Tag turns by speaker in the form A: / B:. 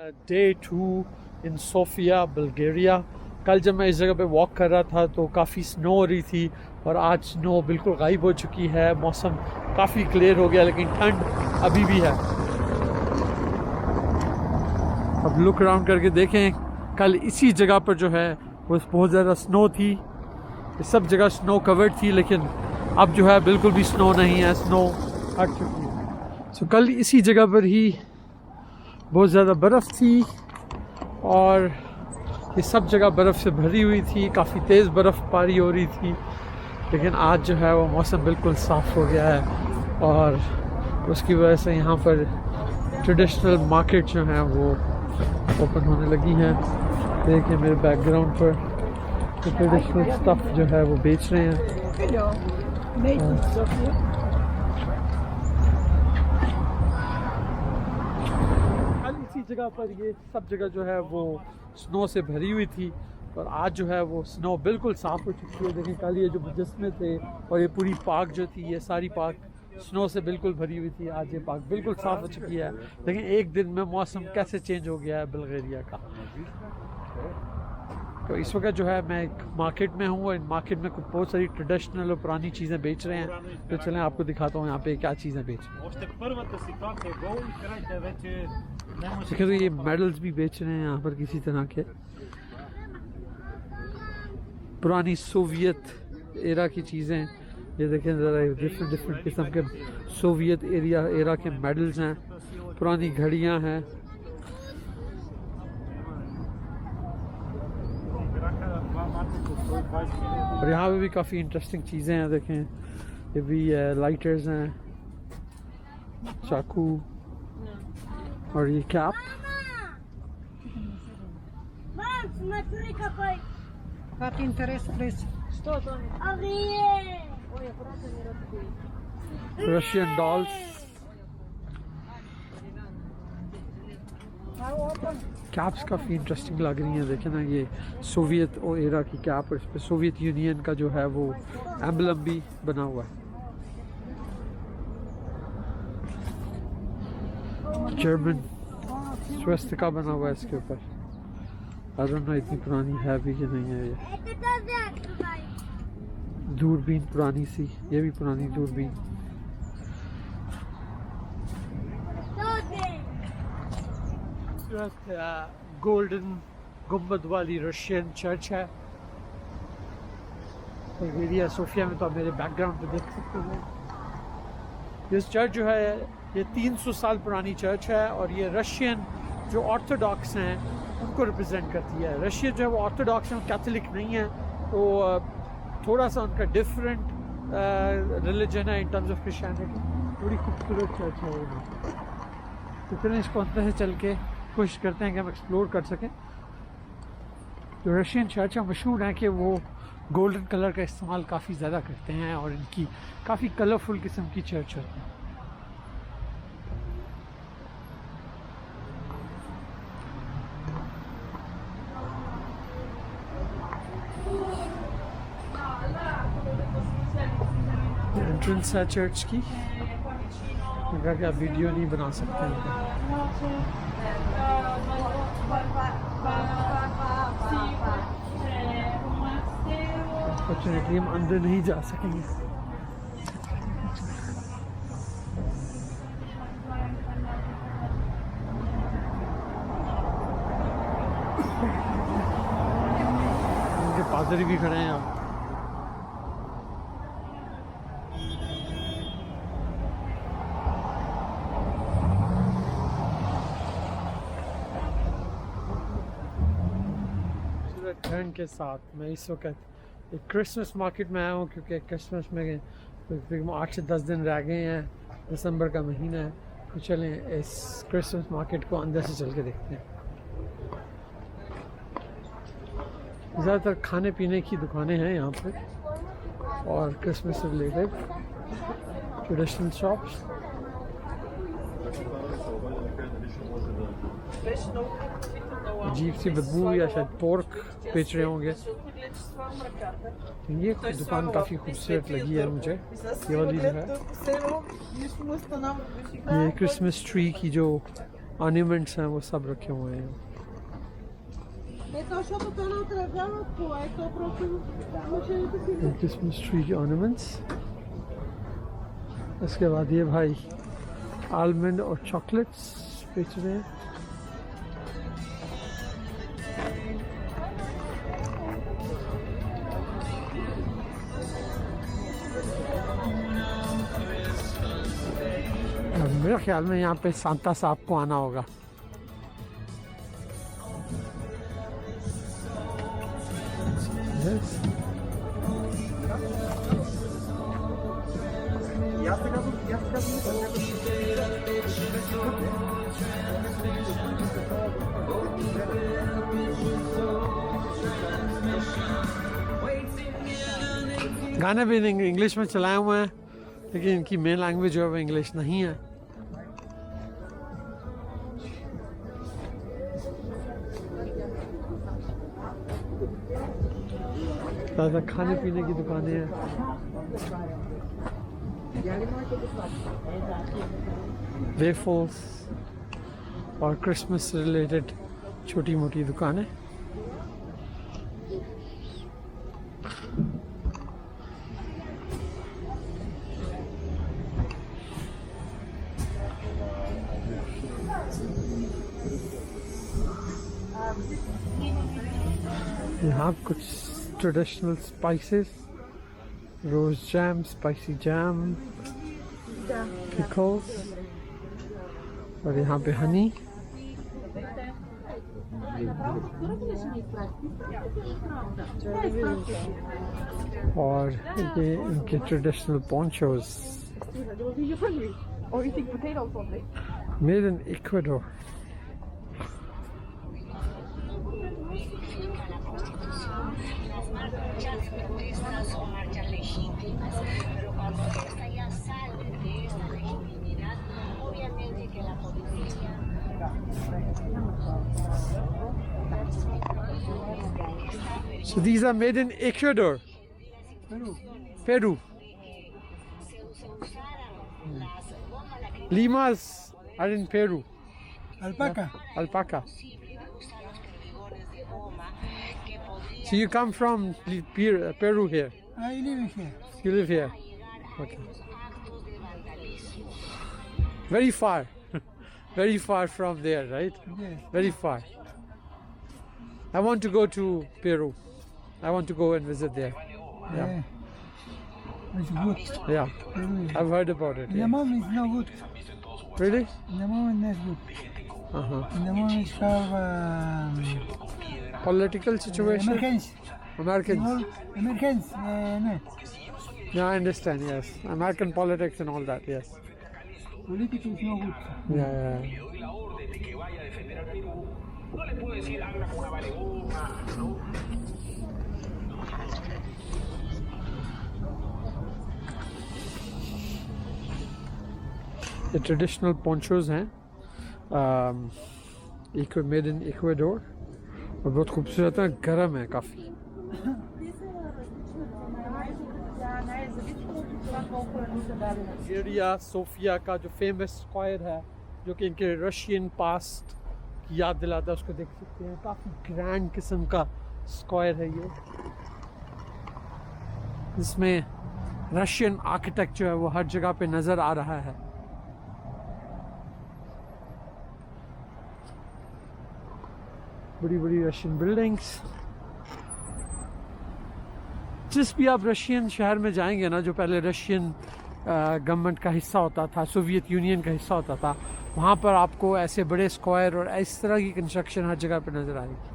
A: Day 2 इन Sophia Bulgaria. कल जब मैं इस जगह पे वॉक कर रहा था तो काफ़ी स्नो हो रही थी और आज स्नो बिल्कुल गायब हो चुकी है। मौसम काफ़ी क्लियर हो गया लेकिन ठंड अभी भी है। अब लुक अराउंड करके देखें, कल इसी जगह पर जो है वो बहुत ज़्यादा स्नो थी, सब जगह स्नो कवर्ड थी, लेकिन अब जो है बिल्कुल भी स्नो नहीं है, स्नो हट चुकी है। सो कल इसी जगह पर ही बहुत ज़्यादा बर्फ़ थी और ये सब जगह बर्फ़ से भरी हुई थी, काफ़ी तेज़ बर्फ़बारी हो रही थी। लेकिन आज जो है वो मौसम बिल्कुल साफ़ हो गया है और उसकी वजह से यहाँ पर ट्रेडिशनल मार्केट जो है वो ओपन होने लगी हैं। देखिए मेरे बैकग्राउंड पर तो ट्रेडिशनल स्टफ़ जो है वो बेच रहे हैं। इसी जगह पर ये सब जगह जो है वो स्नो से भरी हुई थी और आज जो है वो स्नो बिल्कुल साफ़ हो चुकी है। देखिए कल ये जो मुजस्मे थे और ये पूरी पार्क जो थी, ये सारी पार्क स्नो से बिल्कुल भरी हुई थी। आज ये पार्क बिल्कुल साफ़ हो चुकी है। लेकिन एक दिन में मौसम कैसे चेंज हो गया है बल्गारिया का। तो इस वक्त जो है मैं एक मार्केट में हूँ और इन मार्केट में कुछ बहुत सारी ट्रेडिशनल और पुरानी चीज़ें बेच रहे हैं। तो चलें आपको दिखाता हूँ यहाँ पे क्या चीज़ें बेच रहे हैं। तो ये मेडल्स भी बेच रहे हैं यहाँ पर किसी तरह के, पुरानी सोवियत एरा की चीज़ें। ये देखें ज़रा, डिफरेंट किस्म के सोवियत एरा के मेडल्स हैं, पुरानी घड़ियाँ हैं। और यहाँ पे भी काफ़ी इंटरेस्टिंग चीज़ें हैं। देखें ये भी लाइटर्स हैं, चाकू और ये कैप। रशियन डॉल्स, कैप्स काफ़ी इंटरेस्टिंग लग रही हैं। देखें ना, ये सोवियत और एरा की कैप और इस पर सोवियत यूनियन का जो है वो एम्बलम भी बना हुआ है। जर्मन स्वस्तिका बना हुआ है इसके ऊपर। आई डोंट नो इतनी पुरानी है भी कि नहीं है। ये दूरबीन पुरानी सी, ये भी पुरानी दूरबीन। गोल्डन गुम्बद वाली रशियन चर्च है बल्गारिया सोफिया में। तो आप मेरे बैकग्राउंड पे देख सकते हैं ये चर्च जो है ये 300 साल पुरानी चर्च है और ये रशियन जो ऑर्थोडॉक्स हैं उनको रिप्रेजेंट करती है। रशिया जो है वो ऑर्थोडॉक्स हैं, कैथोलिक नहीं है, तो थोड़ा सा उनका डिफरेंट रिलीजन है इन टर्म्स ऑफ क्रिश्चियनिटी। बड़ी खूबसूरत चर्च है वो। तो फिर इसको अंदर से चल के कोशिश करते हैं कि हम एक्सप्लोर कर सकें। जो रशियन चर्च है मशहूर है कि वो गोल्डन कलर का इस्तेमाल काफ़ी ज़्यादा करते हैं और इनकी काफ़ी कलरफुल किस्म की चर्च होती है। एंट्रेंस है चर्च की, अगर क्या वीडियो नहीं बना सकते हैं। अनफॉर्चुनेटली हम अंदर नहीं जा सकेंगे। उनके पादरी भी खड़े हैं यहाँ। ठंड के साथ मैं इस वक्त एक क्रिसमस मार्केट में आया हूँ क्योंकि क्रिसमस में 8 से 10 दिन रह गए हैं, दिसंबर का महीना है। तो चलें इस क्रिसमस मार्केट को अंदर से चल के देखते हैं। ज़्यादातर खाने पीने की दुकानें हैं यहाँ पर और क्रिसमस से रिलेटेड ट्रेडिशनल शॉप्स। अजीब सी बदबू या शायद पोर्क बेच रहे होंगे। ये दुकान काफ़ी खूबसूरत लगी है मुझे। ये वाली जो है ये क्रिसमस ट्री की जो ऑर्नामेंट्स हैं वो सब रखे हुए हैं। क्रिसमस ट्री के ऑर्नामेंट्स। इसके बाद ये भाई आलमंड और चॉकलेट्स बेच रहे हैं। मेरे ख्याल में यहाँ पे सांता साहब को आना होगा। Yes. गाने भी इंग्लिश में चलाए हुए हैं, लेकिन इनकी मेन लैंग्वेज जो है वो इंग्लिश नहीं है। ज़्यादा खाने पीने की दुकानें हैं। वेफल्स और क्रिसमस से रिलेटेड छोटी मोटी दुकानें। यहाँ कुछ traditional spices, rose jam, spicy jam, pickles, और यहाँ पे हनी। और ये इनके traditional ponchos made in Ecuador. So these are made in Ecuador, Peru. Limas are in Peru.
B: Alpaca.
A: Alpaca. So you come from Peru here?
B: I live here.
A: You live here? Okay. Very far. Very far from there, right?
B: Yes.
A: Very far. I want to go to Peru. I want to go and visit there.
B: Yeah. It's good.
A: Yeah.
B: Really.
A: I've heard about it.
B: In the
A: Yeah.
B: moment it's no good.
A: Really?
B: In the moment that's good.
A: Uh-huh.
B: In the moment it's have
A: Political situation?
B: Americans.
A: Americans.
B: All Americans. No.
A: Yeah, I understand, yes. American politics and all that, yes.
B: Politics is no good.
A: Yeah. ये traditional पोंचोज हैं, made in Ecuador, और बहुत खूबसूरत है, गर्म है काफ़ी। Bulgaria Sophia का जो फेमस स्क्वायर है, जो कि इनके रशियन पास्ट की याद दिलाता है, उसको देख सकते हैं। काफ़ी ग्रैंड किस्म का स्क्वायर है ये, जिसमें रशियन आर्किटेक्ट जो है वो हर जगह पे नज़र आ रहा है। बड़ी बड़ी रशियन बिल्डिंग्स। जिस भी आप रशियन शहर में जाएंगे ना, जो पहले रशियन गवर्नमेंट का हिस्सा होता था, सोवियत यूनियन का हिस्सा होता था, वहाँ पर आपको ऐसे बड़े स्क्वायर और इस तरह की कंस्ट्रक्शन हर जगह पर नज़र आएगी।